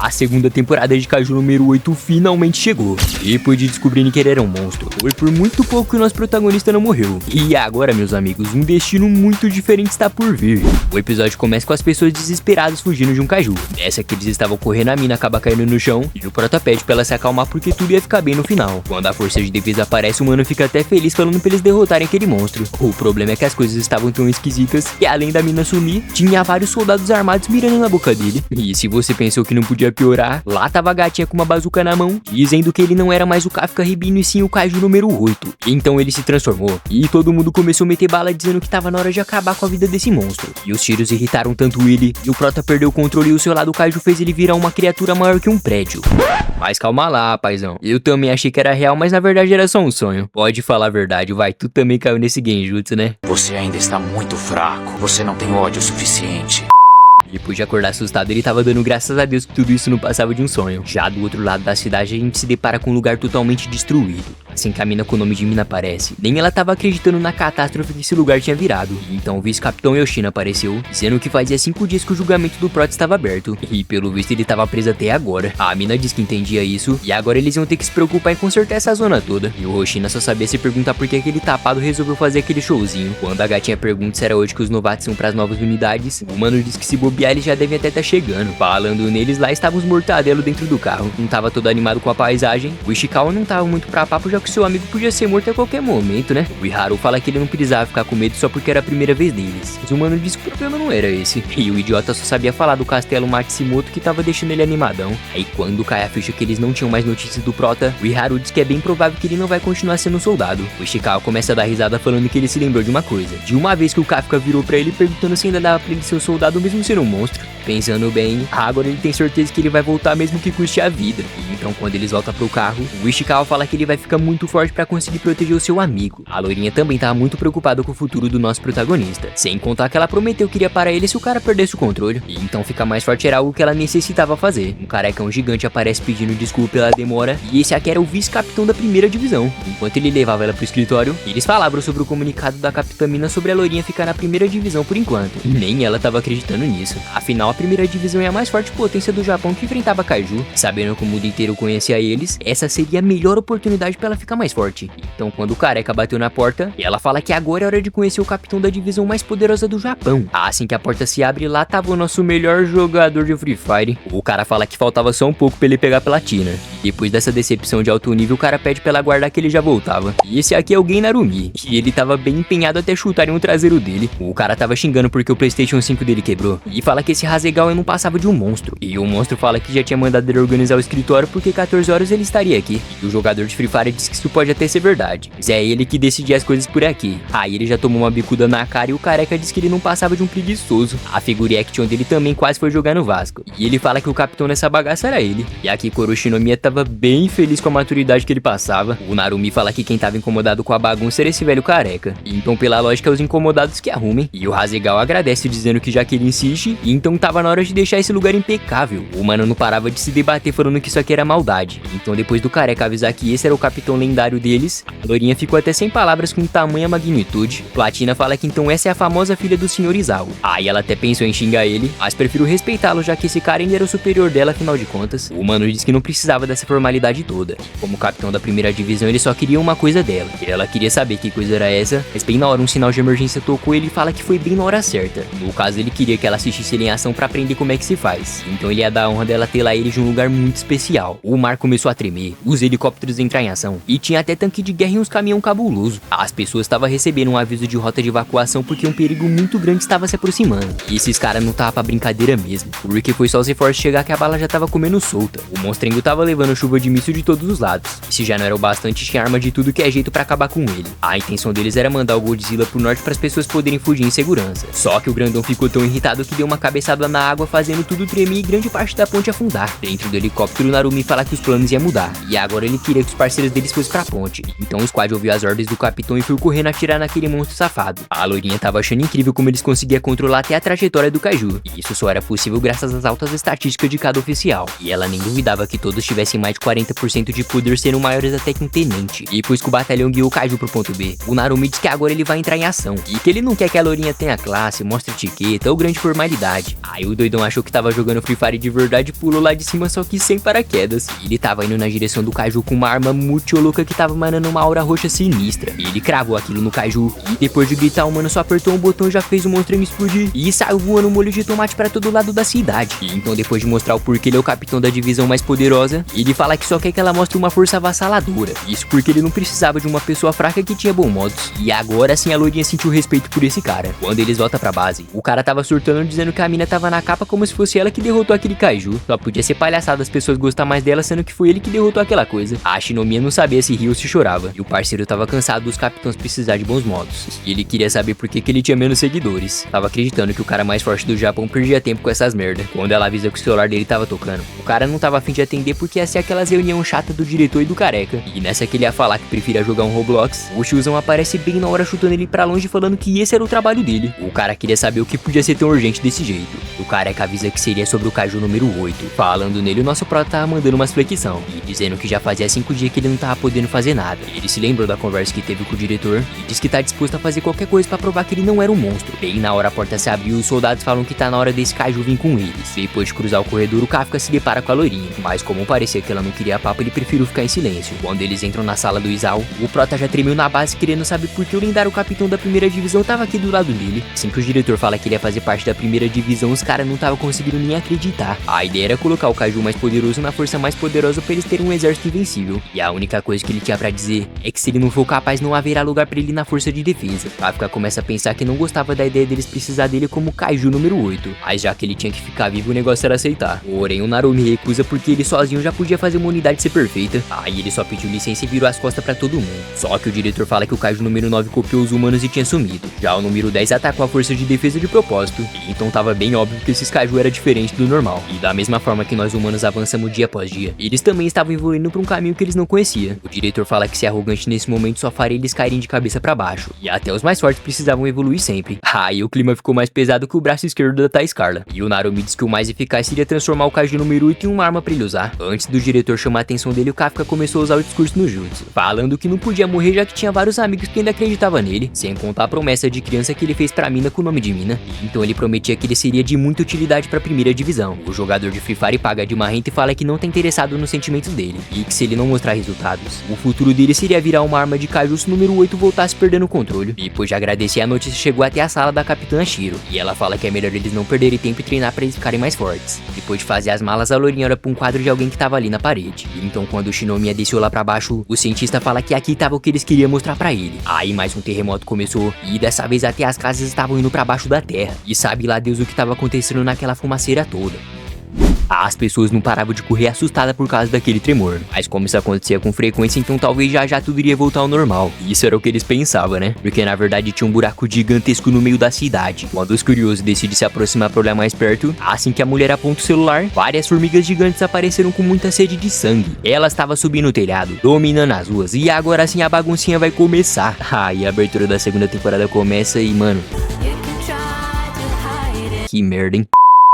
A segunda temporada de Kaiju número 8 finalmente chegou. Depois de descobrirem que ele era um monstro, foi por muito pouco que o nosso protagonista não morreu. E agora, meus amigos, um destino muito diferente está por vir. O episódio começa com as pessoas desesperadas fugindo de um Kaiju. Nessa que eles estavam correndo, a mina acaba caindo no chão e o prota pede pra ela se acalmar porque tudo ia ficar bem no final. Quando a força de defesa aparece, o mano fica até feliz falando pra eles derrotarem aquele monstro. O problema é que as coisas estavam tão esquisitas que, além da mina sumir, tinha vários soldados armados mirando na boca dele. E se você pensou que não podia piorar, lá tava a gatinha com uma bazuca na mão, dizendo que ele não era mais o Kafka Ribino e sim o Kaiju número 8. Então ele se transformou e todo mundo começou a meter bala dizendo que tava na hora de acabar com a vida desse monstro. E os tiros irritaram tanto ele e o prota perdeu o controle e o seu lado Kaiju fez ele virar uma criatura maior que um prédio. Mas calma lá, paizão. Eu também achei que era real, mas na verdade era só um sonho. Pode falar a verdade, vai. Tu também caiu nesse genjutsu, né? Você ainda está muito fraco. Você não tem ódio suficiente. Depois de acordar assustado, ele tava dando graças a Deus que tudo isso não passava de um sonho. Já do outro lado da cidade, a gente se depara com um lugar totalmente destruído. Assim que a mina com o nome de Mina aparece, nem ela tava acreditando na catástrofe que esse lugar tinha virado. Então o vice-capitão Yoshino apareceu, dizendo que fazia 5 dias que o julgamento do Prota estava aberto. E pelo visto ele tava preso até agora. A mina disse que entendia isso, e agora eles iam ter que se preocupar em consertar essa zona toda. E o Hoshina só sabia se perguntar por que aquele tapado resolveu fazer aquele showzinho. Quando a gatinha pergunta se era hoje que os novatos iam pras novas unidades, o mano diz que se bobear eles já devem até estar chegando. Falando neles, lá estavam os mortadelos dentro do carro. Não tava todo animado com a paisagem. O Ishikawa não tava muito pra papo, já que seu amigo podia ser morto a qualquer momento, né? O Iharu fala que ele não precisava ficar com medo só porque era a primeira vez deles. Mas o mano disse que o problema não era esse. E o idiota só sabia falar do castelo Matsumoto que tava deixando ele animadão. Aí quando cai a ficha que eles não tinham mais notícias do Prota, o Iharu diz que é bem provável que ele não vai continuar sendo um soldado. O Ishikawa começa a dar risada falando que ele se lembrou de uma coisa. De uma vez que o Kafka virou pra ele perguntando se ainda dava pra ele ser um soldado mesmo sendo um monstro. Pensando bem, agora ele tem certeza que ele vai voltar mesmo que custe a vida. E então quando eles voltam pro carro, o Ishikawa fala que ele vai ficar muito forte pra conseguir proteger o seu amigo. A loirinha também tava muito preocupada com o futuro do nosso protagonista. Sem contar que ela prometeu que iria parar ele se o cara perdesse o controle. E então ficar mais forte era algo que ela necessitava fazer. Um carecão gigante aparece pedindo desculpa pela demora. E esse aqui era o vice-capitão da primeira divisão. Enquanto ele levava ela pro escritório, eles falavam sobre o comunicado da Capitã Mina sobre a loirinha ficar na primeira divisão por enquanto. E nem ela tava acreditando nisso. Afinal, a primeira divisão é a mais forte potência do Japão que enfrentava Kaiju. Sabendo que o mundo inteiro conhecia eles, essa seria a melhor oportunidade pra ela ficar mais forte. Então quando o careca bateu na porta, ela fala que agora é hora de conhecer o capitão da divisão mais poderosa do Japão. Assim que a porta se abre, lá tava o nosso melhor jogador de Free Fire. O cara fala que faltava só um pouco pra ele pegar platina. Depois dessa decepção de alto nível, o cara pede pra ela guardar que ele já voltava. E esse aqui é o Gen Narumi, e ele tava bem empenhado até chutarem o traseiro dele. O cara tava xingando porque o PlayStation 5 dele quebrou. E fala que esse Hasegawa não passava de um monstro. E o monstro fala que já tinha mandado ele organizar o escritório porque 14 horas ele estaria aqui. E o jogador de Free Fire diz que isso pode até ser verdade, mas é ele que decidia as coisas por aqui. Aí ele já tomou uma bicuda na cara e o careca diz que ele não passava de um preguiçoso. A figure action dele também quase foi jogar no Vasco. E ele fala que o capitão nessa bagaça era ele. E aqui Koroshinomiya tava bem feliz com a maturidade que ele passava. O Narumi fala que quem tava incomodado com a bagunça era esse velho careca. E então pela lógica os incomodados que arrumem. E o Hasegawa agradece dizendo que já que ele insiste, e então tava na hora de deixar esse lugar impecável. O mano não parava de se debater falando que isso aqui era maldade. Então depois do careca avisar que esse era o capitão lendário deles, a loirinha ficou até sem palavras com tamanha magnitude. Platina fala que então essa é a famosa filha do Sr. Izawa. Aí ela até pensou em xingar ele, mas prefiro respeitá-lo já que esse cara ainda era o superior dela afinal de contas. O mano disse que não precisava dessa formalidade toda. Como capitão da primeira divisão ele só queria uma coisa dela. E ela queria saber que coisa era essa, mas bem na hora um sinal de emergência tocou e ele fala que foi bem na hora certa. No caso ele queria que ela assistisse ele em ação pra aprender como é que se faz. Então ele ia dar a honra dela ter lá ele de um lugar muito especial. O mar começou a tremer, os helicópteros entraram em ação e tinha até tanque de guerra e uns caminhão cabuloso. As pessoas estavam recebendo um aviso de rota de evacuação porque um perigo muito grande estava se aproximando. E esses caras não tava pra brincadeira mesmo. O Rick foi só os reforços chegar que a bala já tava comendo solta. O monstrengo tava levando chuva de míssil de todos os lados. E se já não era o bastante, tinha arma de tudo que é jeito pra acabar com ele. A intenção deles era mandar o Godzilla pro norte para as pessoas poderem fugir em segurança. Só que o grandão ficou tão irritado que deu uma cabeçada na água fazendo tudo tremer e grande parte da ponte afundar. Dentro do helicóptero, Narumi fala que os planos iam mudar. E agora ele queria que os parceiros deles fossem pra ponte. Então o squad ouviu as ordens do capitão e foi correndo atirar naquele monstro safado. A loirinha tava achando incrível como eles conseguiam controlar até a trajetória do Kaiju. E isso só era possível graças às altas estatísticas de cada oficial. E ela nem duvidava que todos tivessem tem mais de 40% de poder, sendo maiores até que um tenente. E depois que o batalhão guiou o Kaiju pro ponto B, o Narumi diz que agora ele vai entrar em ação, e que ele não quer que a lourinha tenha classe, mostre etiqueta ou grande formalidade. Aí o doidão achou que tava jogando Free Fire de verdade e pulou lá de cima, só que sem paraquedas. E ele tava indo na direção do Kaiju com uma arma muito louca que tava emanando uma aura roxa sinistra. E ele cravou aquilo no Kaiju, e depois de gritar, o mano só apertou um botão e já fez o monstro explodir, e saiu voando um molho de tomate pra todo lado da cidade. E então, depois de mostrar o porquê ele é o capitão da divisão mais poderosa, ele fala que só quer que ela mostre uma força avassaladora. Isso porque ele não precisava de uma pessoa fraca que tinha bons modos. E agora sim a loirinha sentiu respeito por esse cara. Quando eles voltam pra base, o cara tava surtando dizendo que a mina tava na capa como se fosse ela que derrotou aquele Kaiju. Só podia ser palhaçada as pessoas gostar mais dela, sendo que foi ele que derrotou aquela coisa. A Shinomiya não sabia se ria ou se chorava, e o parceiro tava cansado dos capitães precisar de bons modos. E ele queria saber por que ele tinha menos seguidores. Tava acreditando que o cara mais forte do Japão perdia tempo com essas merda. Quando ela avisa que o celular dele tava tocando, o cara não tava afim de atender porque ia ser aquelas reunião chata do diretor e do careca. E nessa que ele ia falar que preferia jogar um Roblox, o tiozão aparece bem na hora chutando ele pra longe, falando que esse era o trabalho dele. O cara queria saber o que podia ser tão urgente desse jeito. O careca avisa que seria sobre o Kaiju número 8. Falando nele, o nosso prota tava mandando umas flexão e dizendo que já fazia 5 dias que ele não tava podendo fazer nada. Ele se lembrou da conversa que teve com o diretor e diz que tá disposto a fazer qualquer coisa pra provar que ele não era um monstro. Bem na hora a porta se abriu e os soldados falam que tá na hora desse Kaiju vir com eles. Depois de cruzar o corredor, o Kafka se depara com a loirinha, mas como parecia que ela não queria papo, ele preferiu ficar em silêncio. Quando eles entram na sala do Isao, o prota já tremeu na base querendo saber por que o lendário capitão da primeira divisão tava aqui do lado dele. Assim que o diretor fala que ele ia fazer parte da primeira divisão, os caras não estavam conseguindo nem acreditar. A ideia era colocar o Kaiju mais poderoso na força mais poderosa pra eles terem um exército invencível. E a única coisa que ele tinha pra dizer é que se ele não for capaz, não haverá lugar pra ele na força de defesa. Kafka começa a pensar que não gostava da ideia deles precisar dele como Kaiju número 8, mas já que ele tinha que ficar vivo, o negócio era aceitar. Porém, o Narumi recusa porque ele sozinho já podia fazer uma unidade ser perfeita. Aí ele só pediu licença e virou as costas pra todo mundo. Só que o diretor fala que o Kaiju número 9 copiou os humanos e tinha sumido. Já o número 10 atacou a força de defesa de propósito, e então tava bem óbvio que esses Kaiju era diferente do normal. E da mesma forma que nós humanos avançamos dia após dia, eles também estavam evoluindo pra um caminho que eles não conheciam. O diretor fala que ser arrogante nesse momento só faria eles caírem de cabeça pra baixo, e até os mais fortes precisavam evoluir sempre. Aí o clima ficou mais pesado que o braço esquerdo da Thais Carla, e o Narumi diz que o mais eficaz seria transformar o Kaiju número 8 em uma arma pra ele usar. Antes do diretor chamar a atenção dele, o Kafka começou a usar o discurso no jutsu, falando que não podia morrer já que tinha vários amigos que ainda acreditavam nele, sem contar a promessa de criança que ele fez pra mina com o nome de mina. E então ele prometia que ele seria de muita utilidade pra primeira divisão. O jogador de Free Fire paga de marrento e fala que não tá interessado nos sentimentos dele, e que se ele não mostrar resultados, o futuro dele seria virar uma arma de Kaiju se o número 8 voltasse perdendo o controle. E depois de agradecer, a notícia chegou até a sala da Capitã Shiro, e ela fala que é melhor eles não perderem tempo e treinar pra eles ficarem mais fortes. Depois de fazer as malas, a lourinha olha pra um quadro de alguém que tava ali na parede. E então quando o Shinomiya desceu lá pra baixo, o cientista fala que aqui tava o que eles queriam mostrar pra ele. Aí mais um terremoto começou, e dessa vez até as casas estavam indo pra baixo da terra. E sabe lá Deus o que tava acontecendo naquela fumaceira toda. As pessoas não paravam de correr assustadas por causa daquele tremor. Mas como isso acontecia com frequência, então talvez já tudo iria voltar ao normal. E isso era o que eles pensavam, né? Porque na verdade tinha um buraco gigantesco no meio da cidade. Quando os curiosos decidem se aproximar pra olhar mais perto, assim que a mulher aponta o celular, várias formigas gigantes apareceram com muita sede de sangue. Elas estavam subindo o telhado, dominando as ruas, e agora sim a baguncinha vai começar. E a abertura da segunda temporada começa e, mano... que merda, hein?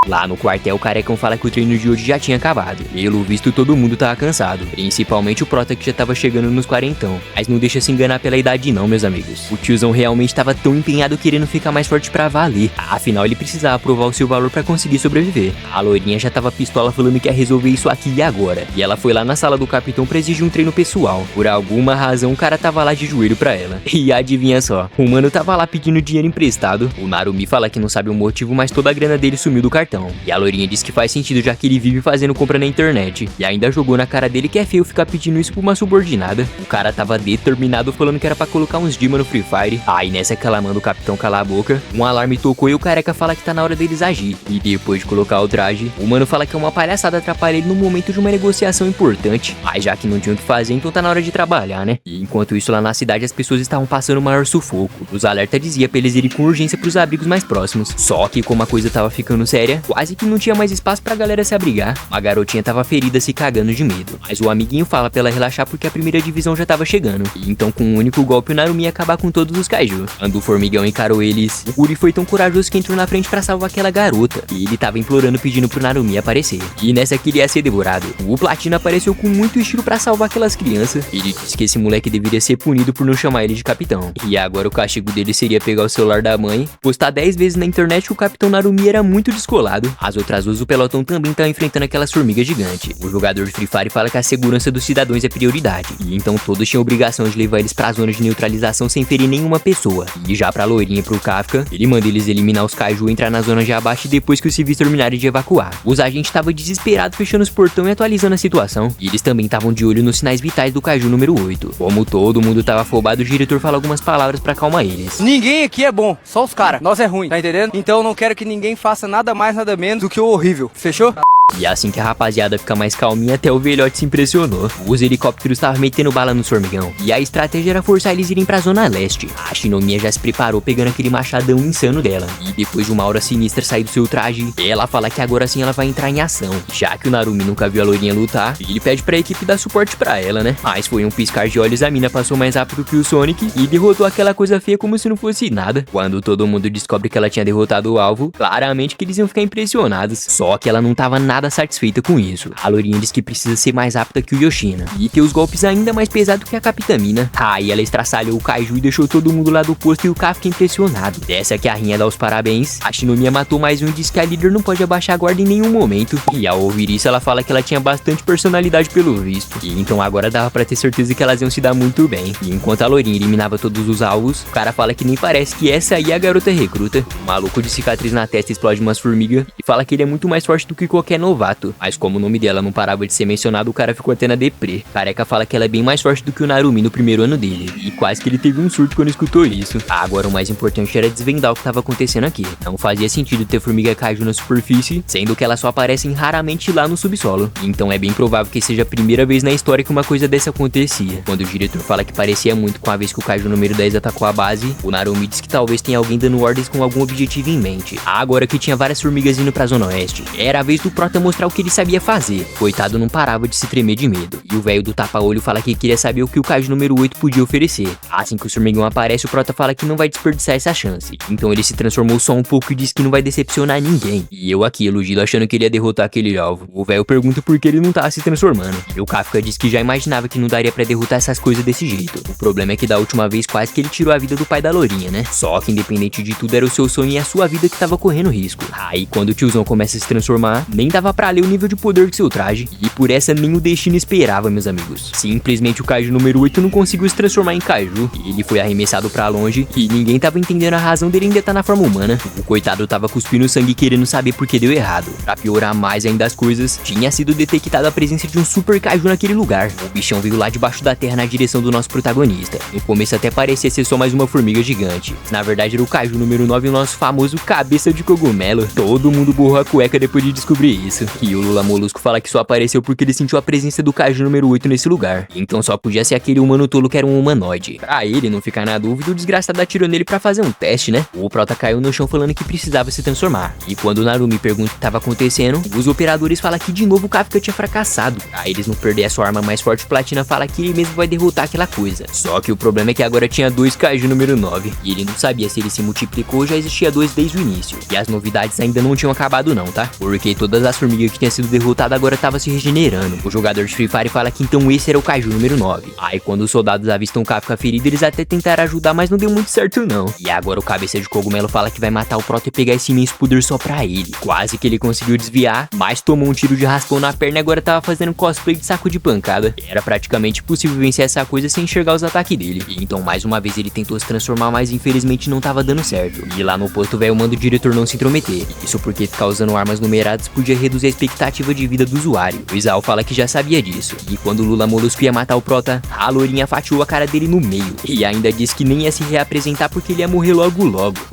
Lá no quartel, o carecão fala que o treino de hoje já tinha acabado. Pelo visto, todo mundo tava cansado, principalmente o prota que já tava chegando nos quarentão. Mas não deixa se enganar pela idade não, meus amigos. O tiozão realmente tava tão empenhado querendo ficar mais forte pra valer. Afinal, ele precisava provar o seu valor pra conseguir sobreviver. A loirinha já tava pistola falando que ia resolver isso aqui e agora. E ela foi lá na sala do capitão pra exigir um treino pessoal. Por alguma razão, o cara tava lá de joelho pra ela. E adivinha só, o mano tava lá pedindo dinheiro emprestado. O Narumi fala que não sabe o motivo, mas toda a grana dele sumiu do cartão. E a loirinha diz que faz sentido já que ele vive fazendo compra na internet. E ainda jogou na cara dele que é feio ficar pedindo isso pra uma subordinada. O cara tava determinado falando que era pra colocar uns Dima no Free Fire. Aí nessa que ela manda o capitão calar a boca, um alarme tocou e o careca fala que tá na hora deles agir. E depois de colocar o traje, o mano fala que é uma palhaçada atrapalhar ele no momento de uma negociação importante. Mas já que não tinha o que fazer, então tá na hora de trabalhar, né? E enquanto isso lá na cidade as pessoas estavam passando o maior sufoco. Os alertas diziam pra eles irem com urgência pros abrigos mais próximos. Só que como a coisa tava ficando séria, quase que não tinha mais espaço pra galera se abrigar. A garotinha tava ferida se cagando de medo, mas o amiguinho fala pra ela relaxar porque a primeira divisão já tava chegando. E então com um único golpe o Narumi ia acabar com todos os kaiju. Quando o formigão encarou eles, o Guri foi tão corajoso que entrou na frente pra salvar aquela garota. E ele tava implorando pedindo pro Narumi aparecer. E nessa que ele ia ser devorado. O Platina apareceu com muito estilo pra salvar aquelas crianças. Ele disse que esse moleque deveria ser punido por não chamar ele de capitão. E agora o castigo dele seria pegar o celular da mãe, postar 10 vezes na internet que o capitão Narumi era muito descolado. As outras duas, o pelotão também tá enfrentando aquelas formigas gigantes. O jogador de Free Fire fala que a segurança dos cidadãos é prioridade. E então todos tinham obrigação de levar eles pra zona de neutralização sem ferir nenhuma pessoa. E já pra loirinha e pro Kafka, ele manda eles eliminar os kaiju, entrar na zona de abaixo depois que os civis terminarem de evacuar. Os agentes estavam desesperados fechando os portões e atualizando a situação. E eles também estavam de olho nos sinais vitais do kaiju número 8. Como todo mundo tava afobado, o diretor fala algumas palavras pra acalmar eles. Ninguém aqui é bom, só os caras. Nós é ruim, tá entendendo? Então eu não quero que ninguém faça nada mais, nada menos do que o horrível. Fechou? E assim que a rapaziada fica mais calminha, até o velhote se impressionou. Os helicópteros estavam metendo bala no formigão. E a estratégia era forçar eles irem pra zona leste. A Shinomiya já se preparou pegando aquele machadão insano dela. E depois de uma aura sinistra sair do seu traje, ela fala que agora sim ela vai entrar em ação. Já que o Narumi nunca viu a loirinha lutar, ele pede pra equipe dar suporte pra ela, né? Mas foi um piscar de olhos, a mina passou mais rápido que o Sonic e derrotou aquela coisa feia como se não fosse nada. Quando todo mundo descobre que ela tinha derrotado o alvo, claramente que eles iam ficar impressionados. Só que ela não tava nada satisfeita com isso. A loirinha diz que precisa ser mais rápida que o Yoshina e ter os golpes ainda mais pesados que a Capitamina. Aí ela estraçalhou o kaiju e deixou todo mundo lá do posto e o Kafka impressionado. Dessa que a rainha dá os parabéns. A Shinomiya matou mais um e diz que a líder não pode abaixar a guarda em nenhum momento. E ao ouvir isso ela fala que ela tinha bastante personalidade pelo visto. E então agora dava pra ter certeza que elas iam se dar muito bem. E enquanto a loirinha eliminava todos os alvos, o cara fala que nem parece que essa aí é a garota recruta. O maluco de cicatriz na testa explode umas formigas e fala que ele é muito mais forte do que qualquer novato. Mas como o nome dela não parava de ser mencionado, o cara ficou até na deprê. Careca fala que ela é bem mais forte do que o Narumi no primeiro ano dele. E quase que ele teve um surto quando escutou isso. Agora o mais importante era desvendar o que tava acontecendo aqui. Não fazia sentido ter formiga kaiju na superfície, sendo que elas só aparecem raramente lá no subsolo. Então é bem provável que seja a primeira vez na história que uma coisa dessa acontecia. Quando o diretor fala que parecia muito com a vez que o kaiju número 10 atacou a base, o Narumi diz que talvez tenha alguém dando ordens com algum objetivo em mente. Agora que tinha várias formigas indo pra zona oeste, era a vez do Prota mostrar o que ele sabia fazer. Coitado não parava de se tremer de medo. E o velho do tapa-olho fala que queria saber o que o kaiju número 8 podia oferecer. Assim que o formigão aparece, o Prota fala que não vai desperdiçar essa chance. Então ele se transformou só um pouco e diz que não vai decepcionar ninguém. E eu aqui, iludido, achando que ele ia derrotar aquele alvo. O velho pergunta por que ele não tava se transformando. E o Kafka diz que já imaginava que não daria pra derrotar essas coisas desse jeito. O problema é que da última vez quase que ele tirou a vida do pai da lourinha, né? Só que independente de tudo era o seu sonho e a sua vida que tava correndo risco. Aí quando o tiozão começa a se transformar, nem dava pra ler o nível de poder do seu traje. E por essa nem o destino esperava, meus amigos. Simplesmente o kaiju número 8 não conseguiu se transformar em kaiju. E ele foi arremessado pra longe e ninguém tava entendendo a razão dele ainda estar na forma humana. O coitado tava cuspindo sangue querendo saber por que deu errado. Pra piorar mais ainda as coisas, tinha sido detectada a presença de um super kaiju naquele lugar. O bichão veio lá debaixo da terra na direção do nosso protagonista. No começo até parecia ser só mais uma formiga gigante. Na verdade era o kaiju número 9, o nosso famoso cabeça de cogumelo. Todo mundo borrou a cueca depois de descobrir isso. E o Lula Molusco fala que só apareceu porque ele sentiu a presença do kaiju número 8 nesse lugar. Então só podia ser aquele humano tolo que era um humanoide. Pra ele não ficar na dúvida, o desgraçado atirou nele pra fazer um teste, né? O Prota caiu no chão falando que precisava se transformar. E quando o Narumi pergunta o que tava acontecendo, os operadores falam que de novo o Kafka tinha fracassado. Pra eles não perder a sua arma mais forte, o Platina fala que ele mesmo vai derrotar aquela coisa. Só que o problema é que agora tinha dois kaiju número 9. E ele não sabia se ele se multiplicou ou já existia dois desde o início. E as novidades ainda não tinham acabado não, tá? Porque todas as formigas que tinham sido derrotadas agora estavam se regenerando. O jogador de Free Fire fala que então esse era o kaiju número 9. Aí quando os soldados avistam o Kafka ferido, eles até tentaram ajudar, mas não deu muito certo não. E agora o cabeça de cogumelo fala que vai matar o Prota e pegar esse imenso poder só pra ele. Quase que ele conseguiu desviar, mas tomou um tiro de raspão na perna e agora tava fazendo cosplay de saco de pancada. Era praticamente impossível vencer essa coisa sem enxergar os ataques dele. E então mais uma vez ele tentou se transformar, mas infelizmente não tava dando certo. E lá no posto velho manda o diretor não se intrometer. Isso porque ficar usando armas numeradas podia reduzir a expectativa de vida do usuário. O Isao fala que já sabia disso. E quando o Lula Molusco ia matar o Prota, a loirinha fatiou a cara dele no meio. E ainda disse que nem ia se reapresentar porque ele ia morrer logo.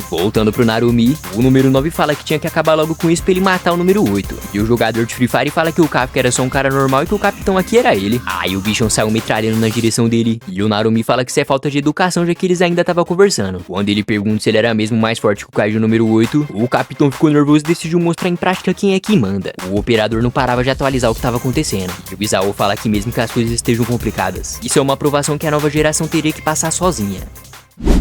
Voltando pro Narumi, o número 9 fala que tinha que acabar logo com isso pra ele matar o número 8. E o jogador de Free Fire fala que o Kafka era só um cara normal e que o capitão aqui era ele. Aí o bichão saiu metralhando na direção dele. E o Narumi fala que isso é falta de educação, já que eles ainda estavam conversando. Quando ele pergunta se ele era mesmo mais forte que o Kaiju número 8, o capitão ficou nervoso e decidiu mostrar em prática quem é que manda. O operador não parava de atualizar o que estava acontecendo. E o Isao fala que mesmo que as coisas estejam complicadas, isso é uma aprovação que a nova geração teria que passar sozinha.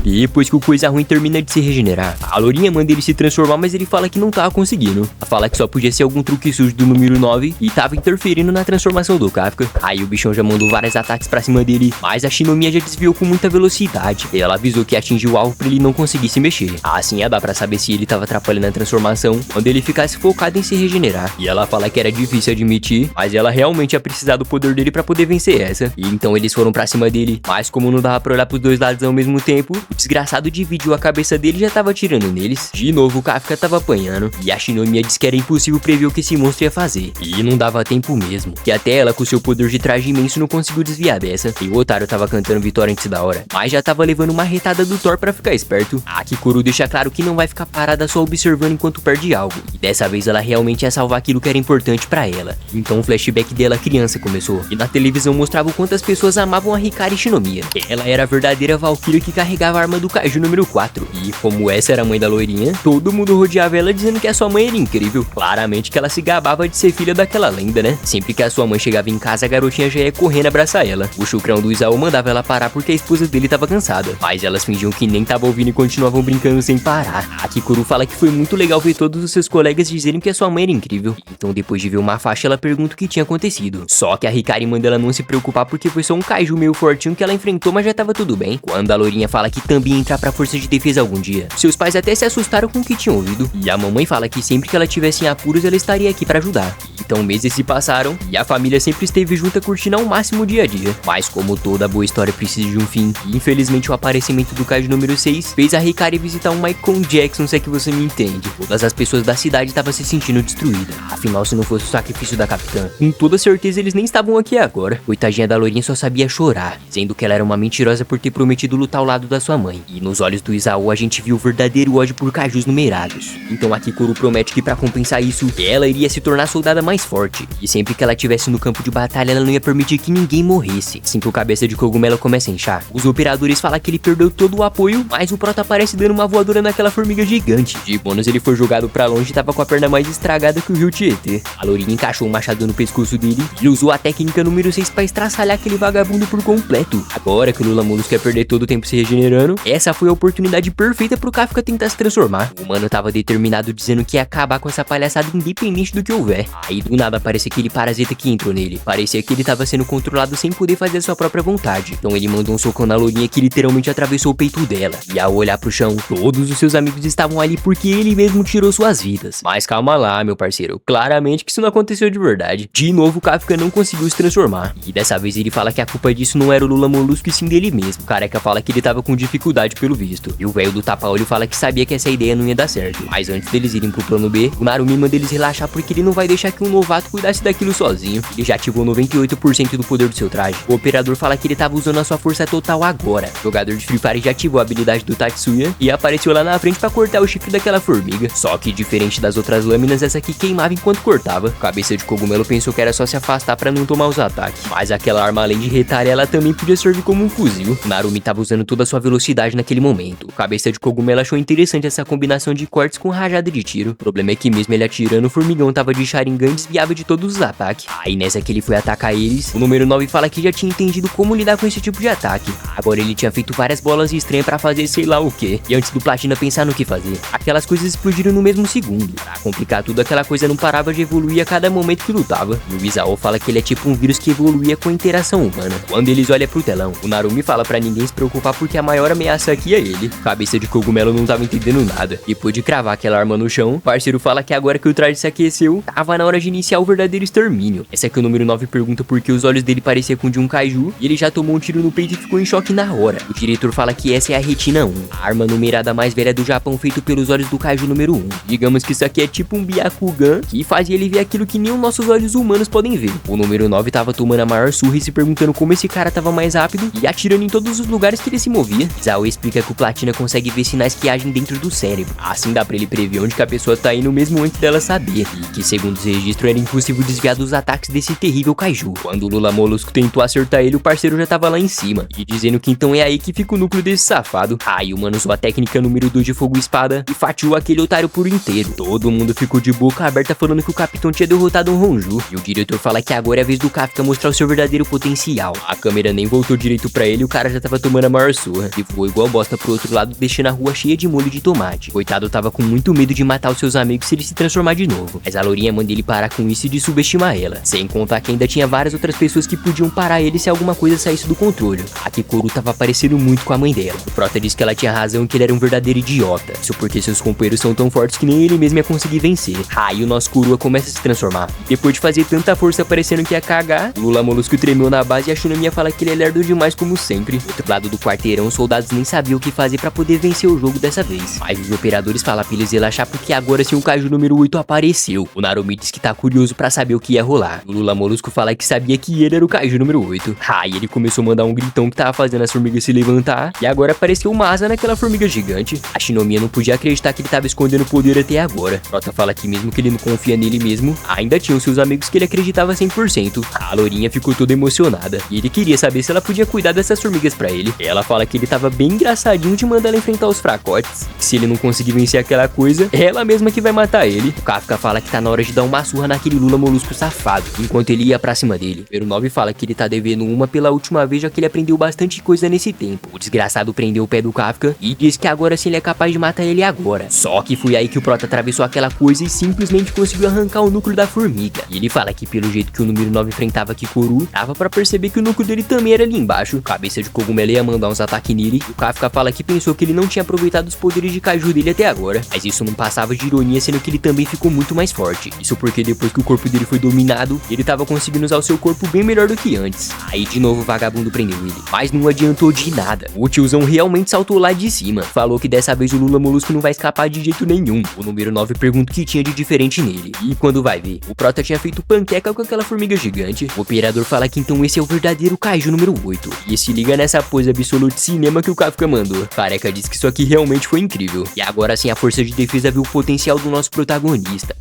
Depois que o Coisa Ruim termina de se regenerar, a Lourinha manda ele se transformar, mas ele fala que não tava conseguindo. Ela fala que só podia ser algum truque sujo do número 9 e tava interferindo na transformação do Kafka. Aí o bichão já mandou vários ataques pra cima dele, mas a Shinomiya já desviou com muita velocidade. E ela avisou que atingiu o alvo pra ele não conseguir se mexer. Assim ia dar pra saber se ele tava atrapalhando a transformação quando ele ficasse focado em se regenerar. E ela fala que era difícil admitir, mas ela realmente ia precisar do poder dele pra poder vencer essa. E então eles foram pra cima dele, mas como não dava pra olhar pros dois lados ao mesmo tempo, o desgraçado dividiu a cabeça dele e já tava atirando neles. De novo o Kafka tava apanhando, e a Shinomiya disse que era impossível prever o que esse monstro ia fazer. E não dava tempo mesmo, que até ela com seu poder de traje imenso não conseguiu desviar dessa. E o otário tava cantando vitória antes da hora, mas já tava levando uma retada do Thor pra ficar esperto. A Kikuru deixa claro que não vai ficar parada só observando enquanto perde algo, e dessa vez ela realmente ia salvar aquilo que era importante pra ela. Então o flashback dela criança começou, e na televisão mostrava o quanto as pessoas amavam a Hikari Shinomiya. Ela era a verdadeira Valkyria que carregava a arma do Kaiju número 4. E como essa era a mãe da loirinha, todo mundo rodeava ela dizendo que a sua mãe era incrível. Claramente que ela se gabava de ser filha daquela lenda, né? Sempre que a sua mãe chegava em casa, a garotinha já ia correndo abraçar ela. O chucrão do Isao mandava ela parar porque a esposa dele tava cansada, mas elas fingiam que nem tava ouvindo e continuavam brincando sem parar. A Kikuru fala que foi muito legal ver todos os seus colegas dizerem que a sua mãe era incrível. Então depois de ver uma faixa, ela pergunta o que tinha acontecido. Só que a Hikari manda ela não se preocupar porque foi só um kaiju meio fortinho que ela enfrentou, mas já tava tudo bem. Quando a loirinha fala que também entrar pra força de defesa algum dia, seus pais até se assustaram com o que tinham ouvido, e a mamãe fala que sempre que ela tivesse em apuros ela estaria aqui pra ajudar. Então meses se passaram e a família sempre esteve junta curtindo ao máximo o dia a dia. Mas como toda boa história precisa de um fim, e infelizmente o aparecimento do Kaiju número 6 fez a Hikari visitar um Michael Jackson, se é que você me entende. Todas as pessoas da cidade estavam se sentindo destruídas. Afinal, se não fosse o sacrifício da capitã, com toda certeza eles nem estavam aqui agora. Coitadinha da loirinha só sabia chorar, dizendo que ela era uma mentirosa por ter prometido lutar ao lado da sua mãe. E nos olhos do Isao a gente viu o verdadeiro ódio por Kaijus numerados. Então a Kikuru promete que pra compensar isso, ela iria se tornar a soldada mais forte. E sempre que ela estivesse no campo de batalha, ela não ia permitir que ninguém morresse. Assim que o cabeça de cogumelo começa a inchar, os operadores falam que ele perdeu todo o apoio, mas o Prota aparece dando uma voadora naquela formiga gigante. De bônus ele foi jogado pra longe e tava com a perna mais estragada que o Rio Tietê. A Lourinha encaixou um machado no pescoço dele e usou a técnica número 6 pra estraçalhar aquele vagabundo por completo. Agora que o Lula Molusco quer perder todo o tempo se regenerando, essa foi a oportunidade perfeita pro Kafka tentar se transformar. O mano tava determinado dizendo que ia acabar com essa palhaçada independente do que houver. Aí do nada aparece aquele parasita que entrou nele. Parecia que ele tava sendo controlado sem poder fazer a sua própria vontade. Então ele mandou um socão na Lourinha que literalmente atravessou o peito dela. E ao olhar pro chão, todos os seus amigos estavam ali porque ele mesmo tirou suas vidas. Mas calma lá, meu parceiro. Claramente que isso não aconteceu de verdade. De novo o Kafka não conseguiu se transformar. E dessa vez ele fala que a culpa disso não era o Lula Molusco e sim dele mesmo. O careca fala que ele tava com dificuldade pelo visto. E o velho do tapa-olho fala que sabia que essa ideia não ia dar certo. Mas antes deles irem pro plano B, o Narumi manda eles relaxar porque ele não vai deixar que um novato cuidasse daquilo sozinho. Ele já ativou 98% do poder do seu traje. O operador fala que ele tava usando a sua força total agora. O jogador de Free Fire já ativou a habilidade do Tatsuya e apareceu lá na frente pra cortar o chifre daquela formiga. Só que diferente das outras lâminas, essa aqui queimava enquanto cortava. O cabeça de cogumelo pensou que era só se afastar pra não tomar os ataques. Mas aquela arma, além de retalhar, ela também podia servir como um fuzil. O Narumi tava usando toda a sua velocidade naquele momento. O cabeça de cogumelo achou interessante essa combinação de cortes com rajada de tiro. O problema é que mesmo ele atirando, o formigão tava de Sharingan e desviava de todos os ataques. Aí nessa que ele foi atacar eles, o número 9 fala que já tinha entendido como lidar com esse tipo de ataque. Agora ele tinha feito várias bolas estranhas pra fazer sei lá o que. E antes do Platina pensar no que fazer, aquelas coisas explodiram no mesmo segundo. Pra complicar tudo, aquela coisa não parava de evoluir a cada momento que lutava. E o Isao fala que ele é tipo um vírus que evoluía com a interação humana. Quando eles olham pro telão, o Narumi fala pra ninguém se preocupar porque a maior ameaça aqui é ele. Cabeça de cogumelo não tava entendendo nada. Depois de cravar aquela arma no chão, o parceiro fala que agora que o traje se aqueceu, tava na hora de iniciar o verdadeiro extermínio. Essa aqui o número 9 pergunta por que os olhos dele pareciam com de um kaiju, e ele já tomou um tiro no peito e ficou em choque na hora. O diretor fala que essa é a Retina 1, a arma numerada mais velha do Japão feito pelos olhos do kaiju número 1. Digamos que isso aqui é tipo um Byakugan, que fazia ele ver aquilo que nem os nossos olhos humanos podem ver. O número 9 tava tomando a maior surra e se perguntando como esse cara tava mais rápido e atirando em todos os lugares que ele se movia. Zao explica que o Platina consegue ver sinais que agem dentro do cérebro. Assim dá pra ele prever onde que a pessoa tá indo mesmo antes dela saber. E que segundo os registros era impossível desviar dos ataques desse terrível kaiju. Quando o Lula Molusco tentou acertar ele, o parceiro já tava lá em cima. E dizendo que então é aí que fica o núcleo desse safado. Aí o mano usou a técnica número 2 de fogo e espada e fatiou aquele otário por inteiro. Todo mundo ficou de boca aberta falando que o capitão tinha derrotado um Honju. E o diretor fala que agora é a vez do Kafka mostrar o seu verdadeiro potencial. A câmera nem voltou direito pra ele e o cara já tava tomando a maior surra. E voou igual bosta pro outro lado, deixando a rua cheia de molho de tomate. Coitado tava com muito medo de matar os seus amigos se ele se transformar de novo. Mas a lourinha manda ele parar com isso e de subestimar ela. Sem contar que ainda tinha várias outras pessoas que podiam parar ele se alguma coisa saísse do controle. A Kikoru tava parecendo muito com a mãe dela. O prota disse que ela tinha razão e que ele era um verdadeiro idiota. Isso porque seus companheiros são tão fortes que nem ele mesmo ia conseguir vencer. Aí o nosso Kurua começa a se transformar. Depois de fazer tanta força parecendo que ia cagar, o Lula Molusco tremeu na base e a Shunamia fala que ele é lerdo demais como sempre. Do outro lado do quarteirão, os soldados nem sabiam o que fazer pra poder vencer o jogo dessa vez. Mas os operadores falam pra eles relaxar porque agora sim o kaiju número 8 apareceu. O Narumi diz que tá curioso pra saber o que ia rolar. O Lula Molusco fala que sabia que ele era o kaiju número 8. Aí ele começou a mandar um gritão que tava fazendo as formigas se levantar e agora apareceu uma asa naquela formiga gigante. A Shinomiya não podia acreditar que ele tava escondendo o poder até agora. Prota fala que mesmo que ele não confia nele mesmo, ainda tinham seus amigos que ele acreditava 100%. A lourinha ficou toda emocionada e ele queria saber se ela podia cuidar dessas formigas pra ele. Ela fala que ele tava bem engraçadinho de mandar ela enfrentar os fracotes. Se ele não conseguir vencer aquela coisa, é ela mesma que vai matar ele. O Kafka fala que tá na hora de dar uma surra naquele Lula Molusco safado, enquanto ele ia pra cima dele. O número 9 fala que ele tá devendo uma pela última vez, já que ele aprendeu bastante coisa nesse tempo. O desgraçado prendeu o pé do Kafka e diz que agora sim ele é capaz de matar ele agora. Só que foi aí que o prota atravessou aquela coisa e simplesmente conseguiu arrancar o núcleo da formiga. E ele fala que pelo jeito que o número 9 enfrentava Kikoru, dava pra perceber que o núcleo dele também era ali embaixo. Cabeça de cogumelo ia mandar uns ataques nele. O Kafka fala que pensou que ele não tinha aproveitado os poderes de kaiju dele até agora, mas isso não passava de ironia, sendo que ele também ficou muito mais forte. Isso porque depois que o corpo dele foi dominado, ele tava conseguindo usar o seu corpo bem melhor do que antes. Aí de novo o vagabundo prendeu ele, mas não adiantou de nada. O tiozão realmente saltou lá de cima. Falou que dessa vez o Lula Molusco não vai escapar de jeito nenhum. O número 9 pergunta o que tinha de diferente nele. E quando vai ver, o prota tinha feito panqueca com aquela formiga gigante. O operador fala que então esse é o verdadeiro kaiju número 8. E se liga nessa pose absoluta de cinema que o Kafka mandou. Careca diz que isso aqui realmente foi incrível. E agora sim a força de defesa viu o potencial do nosso protagonista.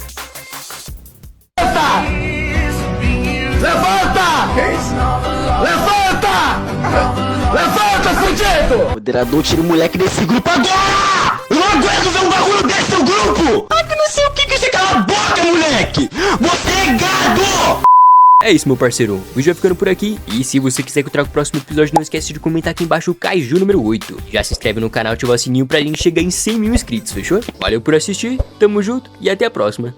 Levanta! Levanta! Levanta, fudido! Moderador, tira o moleque desse grupo agora! Eu não aguento ver um bagulho desse no grupo! Ai, que não sei o que você cala a boca, moleque! Você é gado! É isso, meu parceiro. O vídeo vai ficando por aqui. E se você quiser que eu traga o próximo episódio, não esquece de comentar aqui embaixo o Kaiju número 8. Já se inscreve no canal, ativa o sininho pra gente chegar em 100 mil inscritos, fechou? Valeu por assistir, tamo junto e até a próxima.